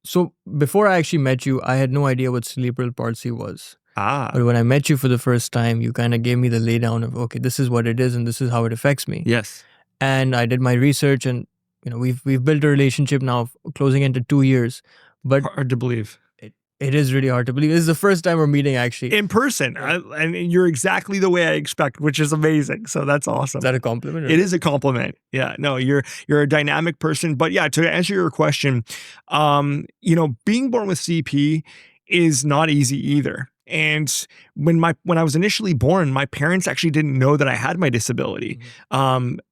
So before I actually met you, I had no idea what cerebral palsy was. Ah, But when I met you for the first time, you kind of gave me the laydown of, okay, this is what it is and this is how it affects me. yes. And I did my research, and we've built a relationship now closing into 2 years. But Hard to believe. it is really hard to believe. This is the first time we're meeting actually. In person. Yeah. And you're exactly the way I expect, which is amazing. So that's awesome. Is that a compliment? It is a compliment. Yeah, no, you're a dynamic person. But yeah, to answer your question, being born with CP is not easy either. And when I was initially born, my parents actually didn't know that I had my disability.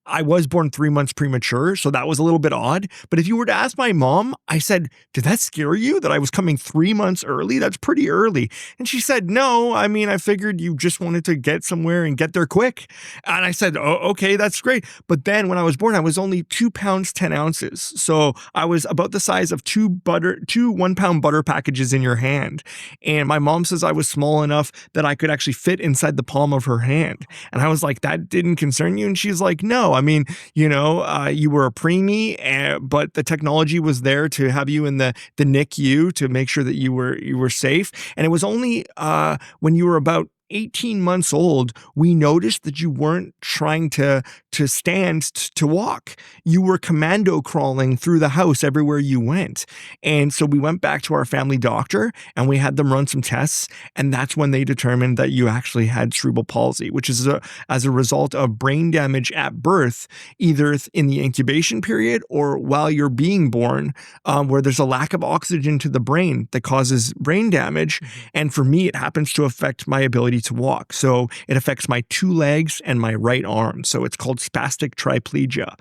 I was born 3 months premature, so that was a little bit odd. But if you were to ask my mom, I said, "Did that scare you that I was coming 3 months early? That's pretty early." And she said, "No, I mean, I figured you just wanted to get somewhere and get there quick." And I said, "Oh, okay, that's great." But then when I was born, I was only 2 pounds 10 ounces, so I was about the size of two 1-pound butter packages in your hand. And my mom says I was small enough that I could actually fit inside the palm of her hand. And I was like, "That didn't concern you?" And she's like, "No, I mean, you were a preemie, but the technology was there to have you in the NICU to make sure that you were safe." And it was only when you were about 18 months old, we noticed that you weren't trying to stand to walk. You were commando crawling through the house everywhere you went. And so we went back to our family doctor and we had them run some tests. And that's when they determined that you actually had cerebral palsy, which is as a result of brain damage at birth, either in the incubation period or while you're being born, where there's a lack of oxygen to the brain that causes brain damage. And for me, it happens to affect my ability to walk. So it affects my 2 legs and my right arm. So it's called spastic triplegia.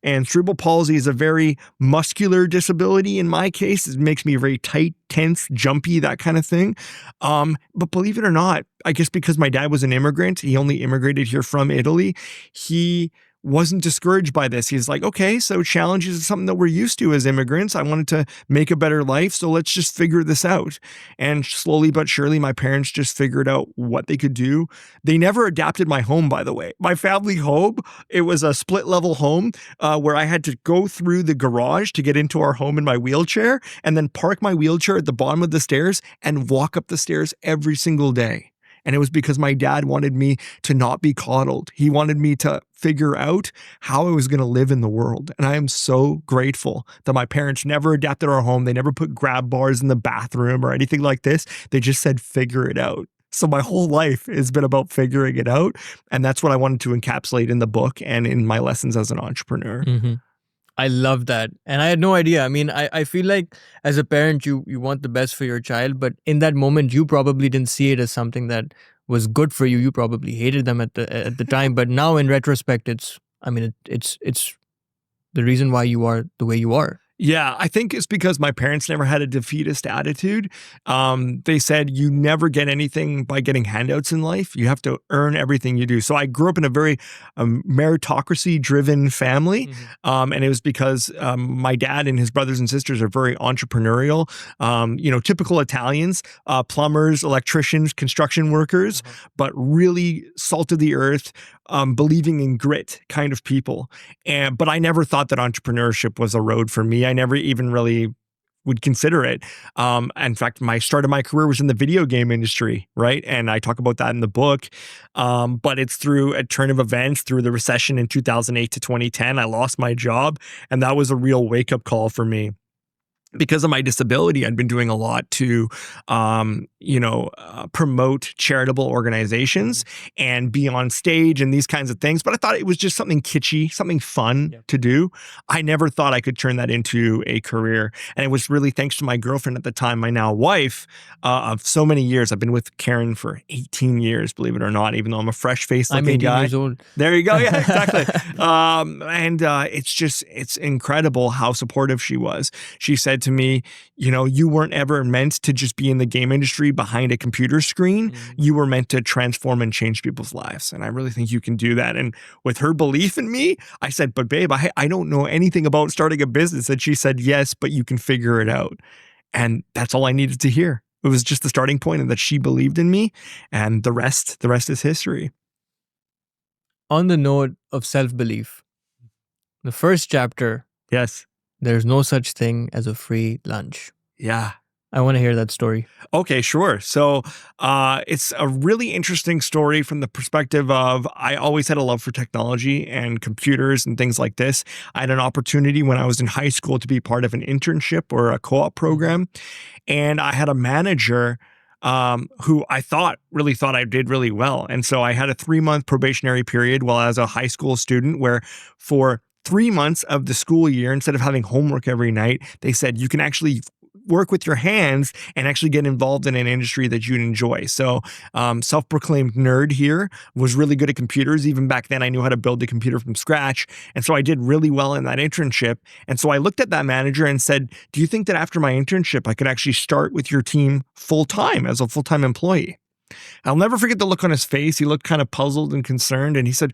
And cerebral palsy is a very muscular disability. In my case, it makes me very tight, tense, jumpy, that kind of thing. But believe it or not, I guess because my dad was an immigrant, he only immigrated here from Italy, he wasn't discouraged by this. He's like, "Okay, so challenges is something that we're used to as immigrants. I wanted to make a better life, so let's just figure this out." And slowly but surely, my parents just figured out what they could do. They never adapted my home, by the way. My family home, it was a split level home where I had to go through the garage to get into our home in my wheelchair and then park my wheelchair at the bottom of the stairs and walk up the stairs every single day. And it was because my dad wanted me to not be coddled. He wanted me to figure out how I was going to live in the world. And I am so grateful that my parents never adapted our home. They never put grab bars in the bathroom or anything like this. They just said, "Figure it out." So my whole life has been about figuring it out. And that's what I wanted to encapsulate in the book and in my lessons as an entrepreneur. Mm-hmm. I love that. And I had no idea. I mean, I feel like as a parent, you want the best for your child, but in that moment, you probably didn't see it as something that was good for you. You probably hated them at the time. But now in retrospect, it's the reason why you are the way you are. Yeah, I think it's because my parents never had a defeatist attitude. They said you never get anything by getting handouts in life. You have to earn everything you do. So I grew up in a very meritocracy-driven family, and it was because my dad and his brothers and sisters are very entrepreneurial. Typical Italians, plumbers, electricians, construction workers, but really salt of the earth, believing in grit kind of people. But I never thought that entrepreneurship was a road for me. I never even really would consider it. In fact, my start of my career was in the video game industry, right? And I talk about that in the book. But it's through a turn of events, through the recession in 2008 to 2010, I lost my job. And that was a real wake-up call for me. Because of my disability, I'd been doing a lot to, promote charitable organizations and be on stage and these kinds of things. But I thought it was just something kitschy, something fun to do. I never thought I could turn that into a career. And it was really thanks to my girlfriend at the time, my now wife, of so many years. I've been with Karen for 18 years, believe it or not, even though I'm a fresh-faced looking I'm 18 guy. years old. There you go. Yeah, exactly. It's incredible how supportive she was. She said to me, "You weren't ever meant to just be in the game industry behind a computer screen. You were meant to transform and change people's lives. And I really think you can do that." And with her belief in me, I said, "But babe, I don't know anything about starting a business." And she said, "Yes, but you can figure it out." And that's all I needed to hear. It was just the starting point, and that she believed in me, and the rest is history. On the note of self-belief, the first chapter, Yes. there's no such thing as a free lunch. Yeah. I want to hear that story. Okay, sure. So it's a really interesting story from the perspective of I always had a love for technology and computers and things like this. I had an opportunity when I was in high school to be part of an internship or a co-op program, and I had a manager who I really thought I did really well. And so I had a 3-month probationary period while I was a high school student where for 3 months of the school year, instead of having homework every night, they said you can actually work with your hands and actually get involved in an industry that you'd enjoy. So self-proclaimed nerd here, was really good at computers. Even back then, I knew how to build a computer from scratch. And so I did really well in that internship. And so I looked at that manager and said, do you think that after my internship, I could actually start with your team full-time as a full-time employee? I'll never forget the look on his face. He looked kind of puzzled and concerned. And he said,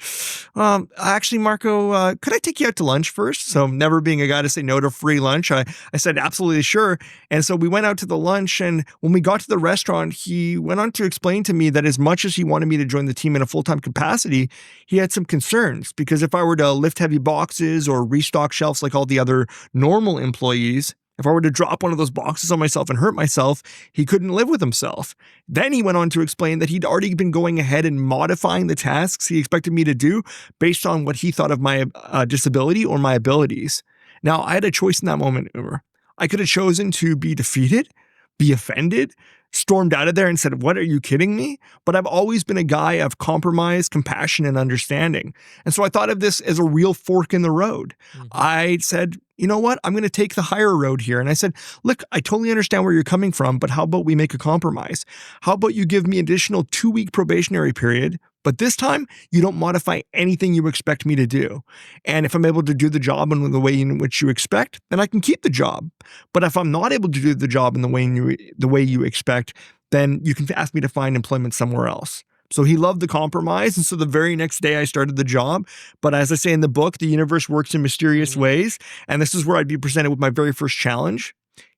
actually, Marco, could I take you out to lunch first? So never being a guy to say no to free lunch, I said, absolutely sure. And so we went out to the lunch. And when we got to the restaurant, he went on to explain to me that as much as he wanted me to join the team in a full-time capacity, he had some concerns because if I were to lift heavy boxes or restock shelves like all the other normal employees, if I were to drop one of those boxes on myself and hurt myself, he couldn't live with himself. Then he went on to explain that he'd already been going ahead and modifying the tasks he expected me to do based on what he thought of my disability or my abilities. Now, I had a choice in that moment, Umar. I could have chosen to be defeated, be offended, stormed out of there and said, what, are you kidding me? But I've always been a guy of compromise, compassion, and understanding. And so I thought of this as a real fork in the road. I said, you know what? I'm going to take the higher road here. And I said, look, I totally understand where you're coming from, but how about we make a compromise? How about you give me additional 2-week probationary period, but this time you don't modify anything you expect me to do. And if I'm able to do the job in the way in which you expect, then I can keep the job. But if I'm not able to do the job in the way you expect, then you can ask me to find employment somewhere else. So he loved the compromise. And so the very next day I started the job. But as I say in the book, the universe works in mysterious ways. And this is where I'd be presented with my very first challenge.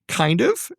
Kind of.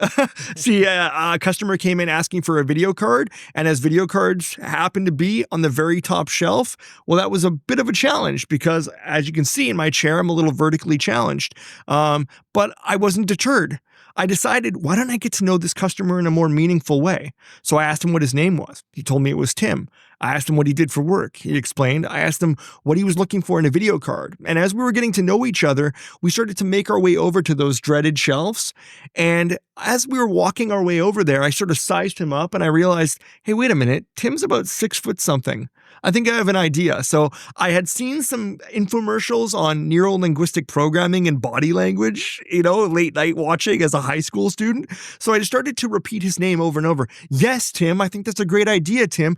See, a customer came in asking for a video card, and as video cards happened to be on the very top shelf, well, that was a bit of a challenge because, as you can see in my chair, I'm a little vertically challenged. But I wasn't deterred. I decided, why don't I get to know this customer in a more meaningful way? So I asked him what his name was. He told me it was Tim. I asked him what he did for work. He explained. I asked him what he was looking for in a video card. And as we were getting to know each other, we started to make our way over to those dreaded shelves. And as we were walking our way over there, I sort of sized him up and I realized, hey, wait a minute, Tim's about 6 foot something. I think I have an idea. So I had seen some infomercials on neuro-linguistic programming and body language, late night watching as a high school student. So I just started to repeat his name over and over. Yes, Tim, I think that's a great idea, Tim.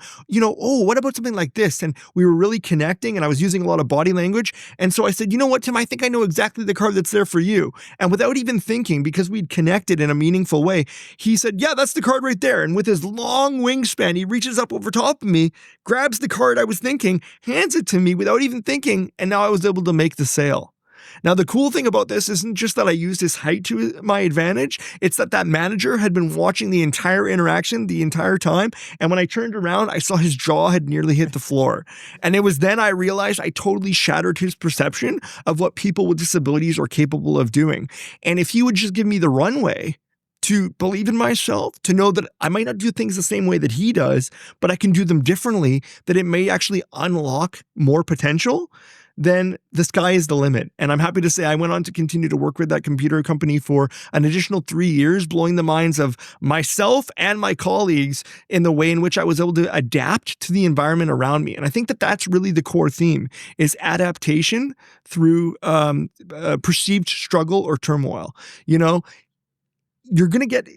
What about something like this? And we were really connecting and I was using a lot of body language. And so I said, you know what, Tim, I think I know exactly the card that's there for you. And without even thinking, because we'd connected in a meaningful way, he said, yeah, that's the card right there. And with his long wingspan, he reaches up over top of me, grabs the card I was thinking, hands it to me without even thinking, and now I was able to make the sale. Now, the cool thing about this isn't just that I used his height to my advantage, it's that manager had been watching the entire interaction the entire time, and when I turned around, I saw his jaw had nearly hit the floor. And it was then I realized I totally shattered his perception of what people with disabilities are capable of doing. And if he would just give me the runway to believe in myself, to know that I might not do things the same way that he does, but I can do them differently, that it may actually unlock more potential, then the sky is the limit. And I'm happy to say I went on to continue to work with that computer company for an additional 3 years, blowing the minds of myself and my colleagues in the way in which I was able to adapt to the environment around me. And I think that that's really the core theme, is adaptation through perceived struggle or turmoil. You're going to get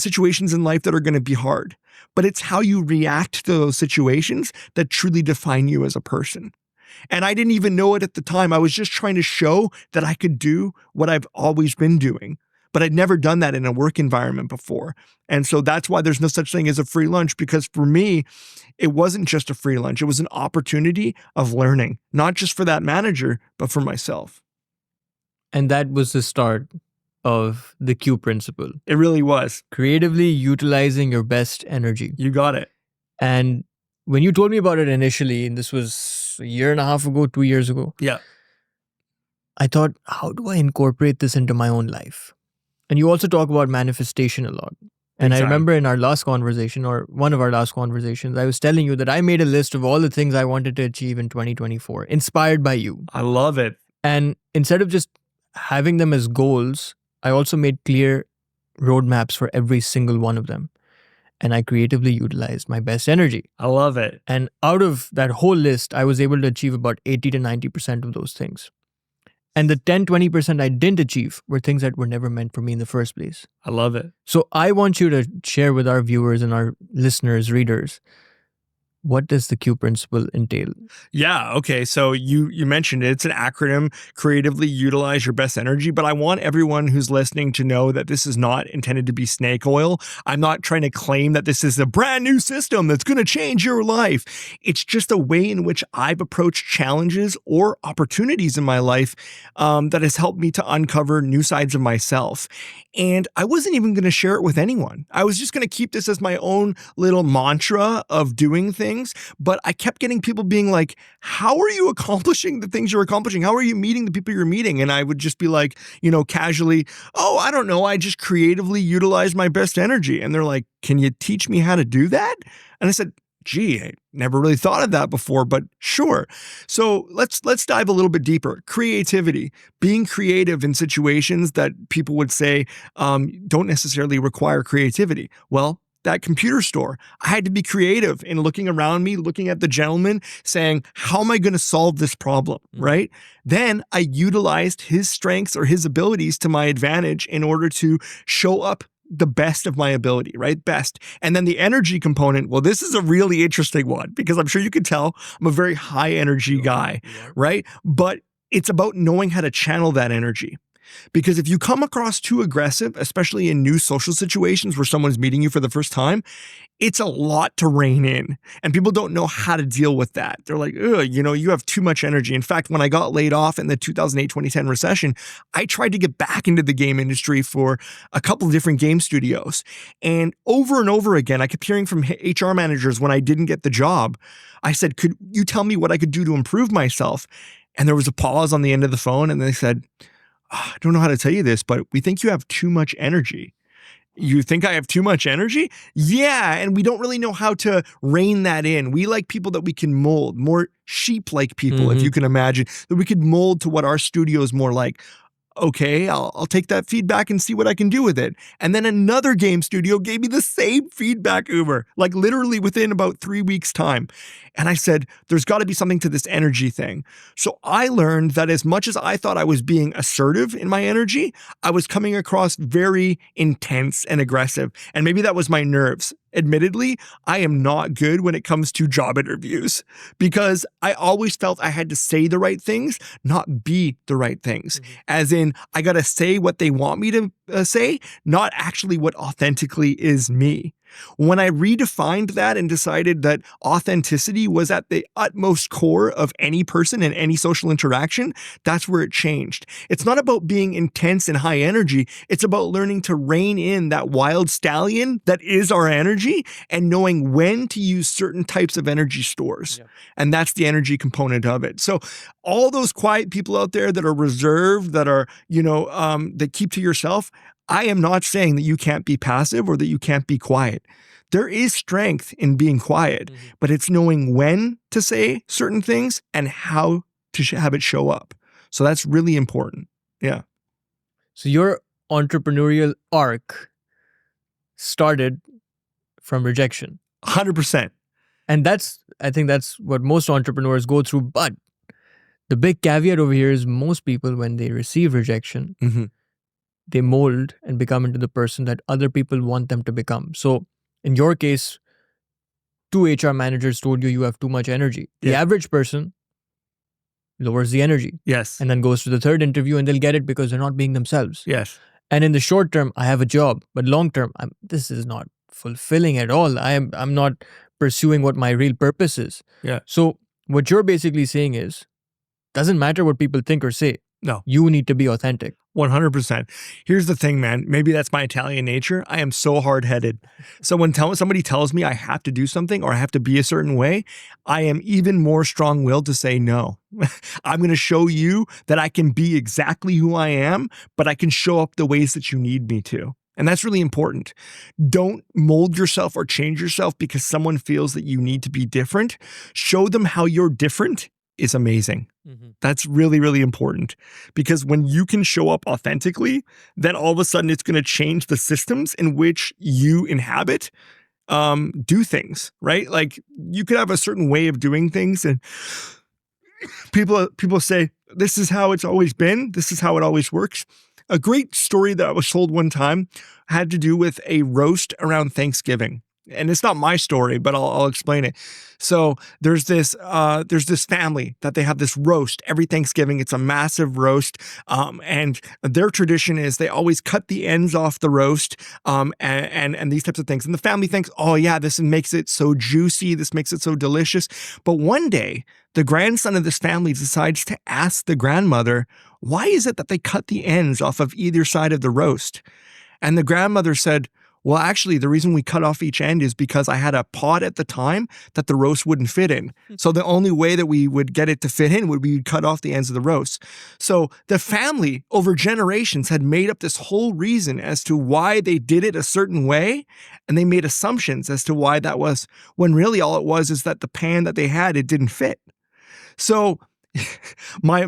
situations in life that are going to be hard, but it's how you react to those situations that truly define you as a person. And I didn't even know it at the time. I was just trying to show that I could do what I've always been doing, but I'd never done that in a work environment before. And so that's why there's no such thing as a free lunch, because for me, it wasn't just a free lunch. It was an opportunity of learning, not just for that manager, but for myself. And that was the start of the Q principle. It really was. Creatively utilizing your best energy. You got it. And when you told me about it initially, and this was a year and a half ago, 2 years ago. Yeah. I thought, how do I incorporate this into my own life? And you also talk about manifestation a lot. And Big I time. remember in our last conversation, or one of our last conversations, I was telling you that I made a list of all the things I wanted to achieve in 2024, inspired by you. I love it. And instead of just having them as goals, I also made clear roadmaps for every single one of them. And I creatively utilized my best energy. I love it. And out of that whole list, I was able to achieve about 80 to 90% of those things. And the 10, 20% I didn't achieve were things that were never meant for me in the first place. I love it. So I want you to share with our viewers and our listeners, readers, what does the Q principle entail? Yeah. Okay. So you mentioned it. It's an acronym, creatively utilize your best energy. But I want everyone who's listening to know that this is not intended to be snake oil. I'm not trying to claim that this is a brand new system that's going to change your life. It's just a way in which I've approached challenges or opportunities in my life that has helped me to uncover new sides of myself. And I wasn't even going to share it with anyone. I was just going to keep this as my own little mantra of doing things. But I kept getting people being like, how are you accomplishing the things you're accomplishing? How are you meeting the people you're meeting? And I would just be like, casually, oh, I don't know. I just creatively utilize my best energy. And they're like, can you teach me how to do that? And I said, gee, I never really thought of that before, but sure. So let's dive a little bit deeper. Creativity, being creative in situations that people would say don't necessarily require creativity. Well, that computer store, I had to be creative in looking around me, looking at the gentleman, saying, how am I going to solve this problem, right? Then I utilized his strengths or his abilities to my advantage in order to show up the best of my ability, right? Best. And then the energy component, well, this is a really interesting one because I'm sure you can tell I'm a very high energy guy, right? But it's about knowing how to channel that energy. Because if you come across too aggressive, especially in new social situations where someone's meeting you for the first time, it's a lot to rein in. And people don't know how to deal with that. They're like, you have too much energy. In fact, when I got laid off in the 2008-2010 recession, I tried to get back into the game industry for a couple of different game studios. And over again, I kept hearing from HR managers when I didn't get the job. I said, could you tell me what I could do to improve myself? And there was a pause on the end of the phone. And they said, I don't know how to tell you this, but we think you have too much energy. You think I have too much energy? Yeah, and we don't really know how to rein that in. We like people that we can mold, more sheep-like people, if you can imagine, that we could mold to what our studio is more like. Okay, I'll take that feedback and see what I can do with it. And then another game studio gave me the same feedback, Uber, like literally within about 3 weeks' time. And I said, there's got to be something to this energy thing. So I learned that as much as I thought I was being assertive in my energy, I was coming across very intense and aggressive. And maybe that was my nerves. Admittedly, I am not good when it comes to job interviews because I always felt I had to say the right things, not be the right things. As in, I got to say what they want me to say, not actually what authentically is me. When I redefined that and decided that authenticity was at the utmost core of any person and any social interaction, that's where it changed. It's not about being intense and high energy. It's about learning to rein in that wild stallion that is our energy and knowing when to use certain types of energy stores. Yeah. And that's the energy component of it. So all those quiet people out there that are reserved, that are, that keep to yourself, I am not saying that you can't be passive or that you can't be quiet. There is strength in being quiet, but it's knowing when to say certain things and how to have it show up. So that's really important. Yeah. So your entrepreneurial arc started from rejection. 100%. And I think that's what most entrepreneurs go through. But the big caveat over here is most people, when they receive rejection, they mold and become into the person that other people want them to become. So in your case, 2 HR managers told you have too much energy. The average person lowers the energy. Yes. And then goes to the third interview and they'll get it because they're not being themselves. Yes. And in the short term, I have a job, but long term, this is not fulfilling at all. I'm not pursuing what my real purpose is. Yeah. So what you're basically saying is, doesn't matter what people think or say. No. You need to be authentic. 100%. Here's the thing, man. Maybe that's my Italian nature. I am so hard-headed. So when somebody tells me I have to do something or I have to be a certain way, I am even more strong-willed to say no. I'm going to show you that I can be exactly who I am, but I can show up the ways that you need me to. And that's really important. Don't mold yourself or change yourself because someone feels that you need to be different. Show them how you're different is amazing. That's really, really important, because when you can show up authentically, then all of a sudden it's going to change the systems in which you inhabit, do things, right? Like you could have a certain way of doing things and people say, this is how it's always been. This is how it always works. A great story that I was told one time had to do with a roast around Thanksgiving. And it's not my story, but I'll explain it. So there's this family that they have this roast every Thanksgiving. It's a massive roast. And their tradition is they always cut the ends off the roast, and these types of things. And the family thinks, oh yeah, this makes it so juicy. This makes it so delicious. But one day, the grandson of this family decides to ask the grandmother, why is it that they cut the ends off of either side of the roast? And the grandmother said, well, actually, the reason we cut off each end is because I had a pot at the time that the roast wouldn't fit in. So the only way that we would get it to fit in would be cut off the ends of the roast. So the family over generations had made up this whole reason as to why they did it a certain way. And they made assumptions as to why that was, when really all it was is that the pan that they had, it didn't fit. So my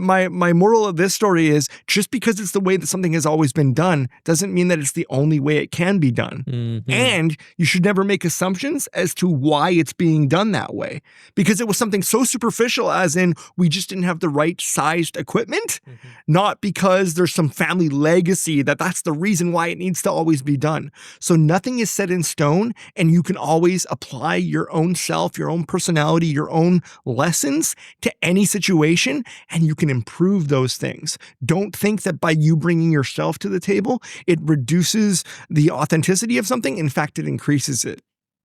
moral of this story is, just because it's the way that something has always been done doesn't mean that it's the only way it can be done. And you should never make assumptions as to why it's being done that way, because it was something so superficial, as in we just didn't have the right sized equipment, not because there's some family legacy that's the reason why it needs to always be done. So nothing is set in stone, and you can always apply your own self, your own personality, your own lessons to any situation, and you can improve those things. Don't think that by you bringing yourself to the table, it reduces the authenticity of something. In fact, it increases it.